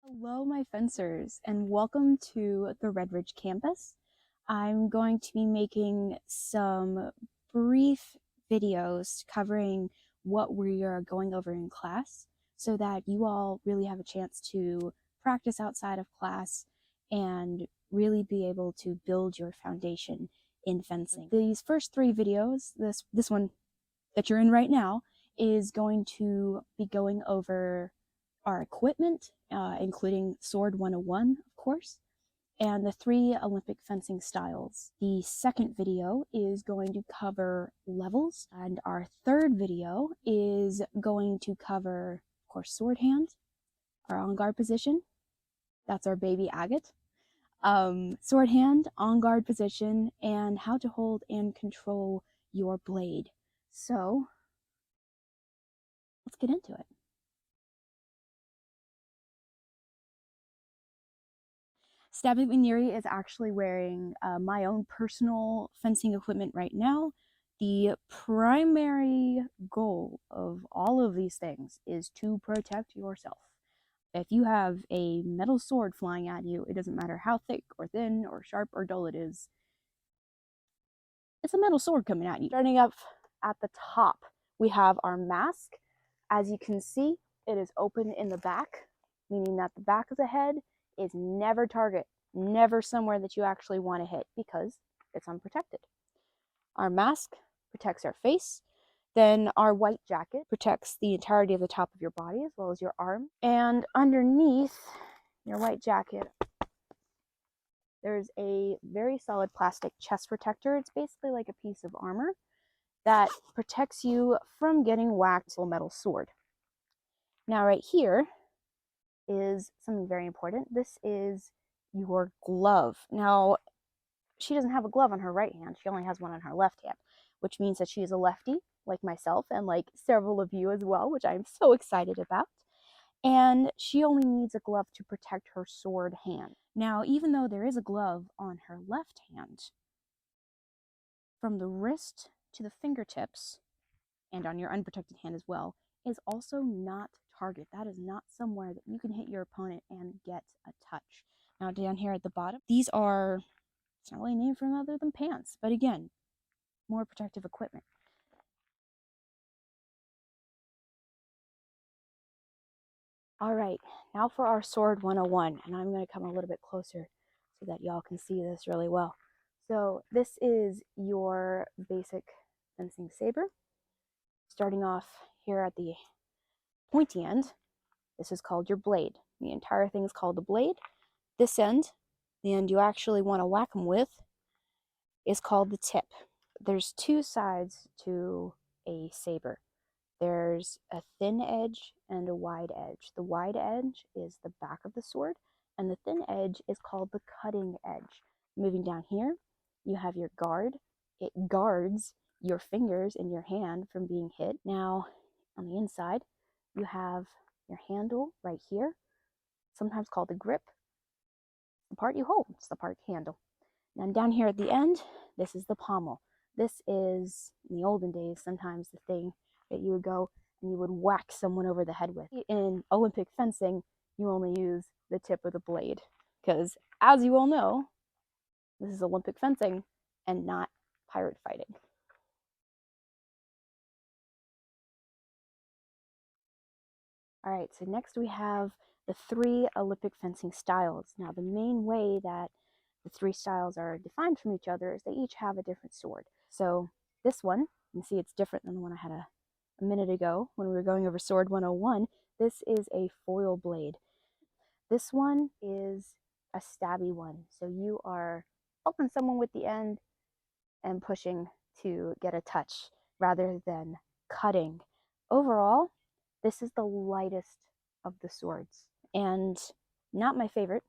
Hello, my fencers, and welcome to the Red Ridge campus. I'm going to be making some brief videos covering what we are going over in class so that you all really have a chance to practice outside of class and really be able to build your foundation in fencing. These first three videos, this one that you're in right now, is going to be going over our equipment, including Sword 101, of course, and the 3 Olympic fencing styles. The second video is going to cover levels, and our third video is going to cover, of course, sword hand, our on guard position. That's our baby agate. Sword hand, on guard position, and how to hold and control your blade. So let's get into it. Stabby McNeary is actually wearing my own personal fencing equipment right now. The primary goal of all of these things is to protect yourself. If you have a metal sword flying at you, it doesn't matter how thick or thin or sharp or dull it is. It's a metal sword coming at you. Starting up at the top, we have our mask. As you can see, it is open in the back, meaning that the back of the head is never target, never somewhere that you actually want to hit because it's unprotected. Our mask protects our face. Then our white jacket protects the entirety of the top of your body as well as your arm. And underneath your white jacket, there's a very solid plastic chest protector. It's basically like a piece of armor that protects you from getting whacked with a metal sword. Now right here is something very important. This is your glove. Now, she doesn't have a glove on her right hand. She only has one on her left hand, which means that she is a lefty, like myself and like several of you as well, which I'm so excited about. And she only needs a glove to protect her sword hand. Now, even though there is a glove on her left hand, from the wrist to the fingertips, and on your unprotected hand as well, is also not target. That is not somewhere that you can hit your opponent and get a touch. Now down here at the bottom, these are, it's not really named for anything other than pants, but again, more protective equipment. All right, now for our Sword 101, and I'm going to come a little bit closer so that y'all can see this really well. So this is your basic fencing saber. Starting off here at the pointy end, this is called your blade. The entire thing is called the blade. This end, the end you actually want to whack them with, is called the tip. There's 2 sides to a saber. There's a thin edge and a wide edge. The wide edge is the back of the sword, and the thin edge is called the cutting edge. Moving down here, you have your guard. It guards your fingers in your hand from being hit. Now, on the inside, you have your handle right here, sometimes called the grip. The part you hold, it's the part you handle. And down here at the end, this is the pommel. This is, in the olden days, sometimes the thing that you would go and you would whack someone over the head with. In Olympic fencing, you only use the tip of the blade because, as you all know, this is Olympic fencing and not pirate fighting. All right, so next we have the 3 Olympic fencing styles. Now, the main way that the 3 styles are defined from each other is they each have a different sword. So this one, you can see it's different than the one I had a minute ago when we were going over Sword 101. This is a foil blade. This one is a stabby one. So you are helping someone with the end and pushing to get a touch rather than cutting. Overall, this is the lightest of the swords and not my favorite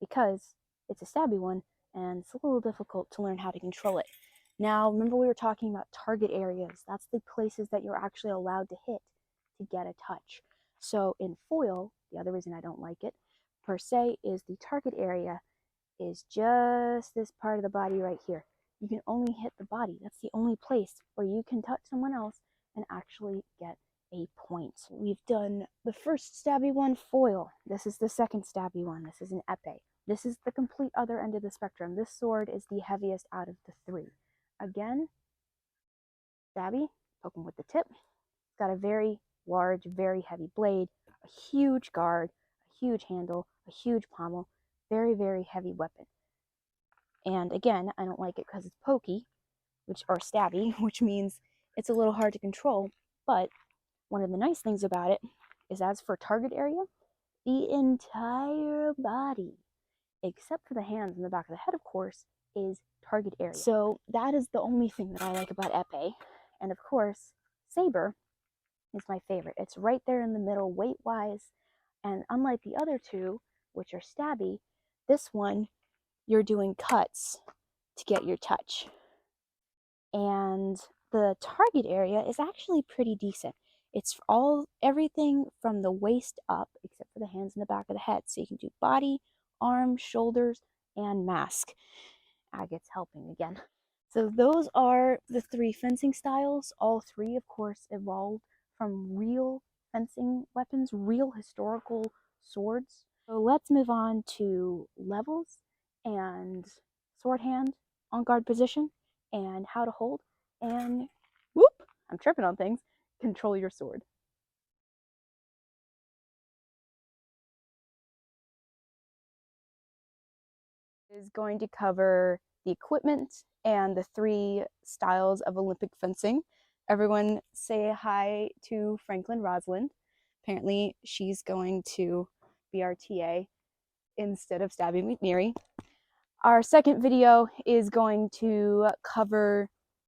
because it's a stabby one and it's a little difficult to learn how to control it. Now, remember we were talking about target areas. That's the places that you're actually allowed to hit to get a touch. So in foil, the other reason I don't like it per se is the target area is just this part of the body right here. You can only hit the body. That's the only place where you can touch someone else and actually get a point. We've done the first stabby one, foil. This is the second stabby one. This is an epee. This is the complete other end of the spectrum. This sword is the heaviest out of the three. Again, stabby, poking with the tip. It's got a very large, very heavy blade, a huge guard, a huge handle, a huge pommel, very, very heavy weapon. And again, I don't like it because it's pokey, or stabby, which means it's a little hard to control. But one of the nice things about it is, as for target area, the entire body, except for the hands and the back of the head, of course, is target area. So that is the only thing that I like about epee. And of course, saber is my favorite. It's right there in the middle weight-wise. And unlike the other two, which are stabby, this one, you're doing cuts to get your touch. And the target area is actually pretty decent. It's everything from the waist up, except for the hands and the back of the head. So you can do body, arm, shoulders, and mask. Agate's helping again. So those are the three fencing styles. All three, of course, evolved from real fencing weapons, real historical swords. So let's move on to levels and sword hand, on guard position, and how to hold, and whoop, I'm tripping on things, control your sword. Is going to cover the equipment and the three styles of Olympic fencing. Everyone say hi to Franklin Rosalind. Apparently she's going to be our TA instead of Stabby McNeary. Our second video is going to cover